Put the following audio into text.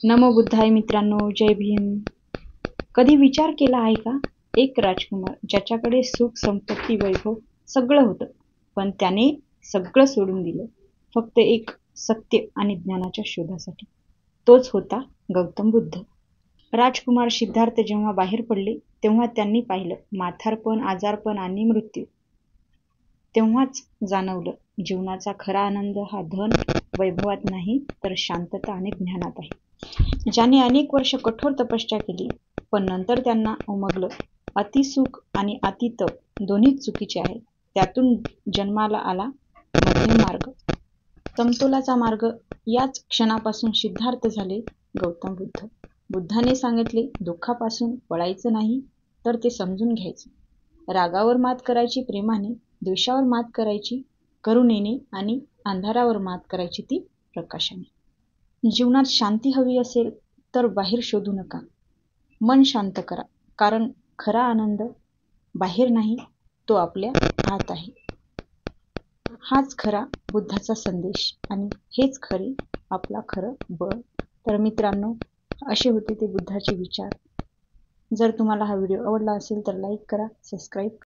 नमो बुद्धाय मित्रांनो, जय भीम. कधी विचार केला आहे का? एक राजकुमार ज्याच्याकडे सुख, संपत्ती, वैभव सगळं होतं, पण त्याने सगळं सोडून दिलं फक्त एक सत्य आणि ज्ञानाच्या शोधासाठी. तोच होता गौतम बुद्ध. राजकुमार सिद्धार्थ जेव्हा बाहेर पडले तेव्हा त्यांनी पाहिलं म्हातारपण, आजारपण आणि मृत्यू. तेव्हाच जाणवलं जीवनाचा खरा आनंद हा धन, वैभवात नाही तर शांतता आणि ज्ञानात आहे. ज्याने अनेक वर्ष कठोर तपश्चर्या केली, पण नंतर त्यांना उमगलं अतिसुख आणि अतितप दोन्हीच चुकीचे आहे. त्यातून जन्माला आला मध्यम मार्ग, समतोलाचा मार्ग. याच क्षणापासून सिद्धार्थ झाले गौतम बुद्ध. बुद्धाने सांगितले, दुःखापासून पळायचं नाही तर ते समजून घ्यायचं. रागावर मात करायची प्रेमाने, द्वेषावर मात करायची करुणेने आणि अंधारावर मात करायची ती प्रकाशाने. जीवनात शांती हवी असेल तर बाहेर शोधू नका, मन शांत करा, कारण खरा आनंद बाहेर नाही, तो आपल्या आत आहे. हाच खरा बुद्धाचा संदेश आणि हेच खरे आपला खरं बळ. तर मित्रांनो, असे होते ते बुद्धाचे विचार. जर तुम्हाला हा व्हिडिओ आवडला असेल तर लाईक करा, सबस्क्राईब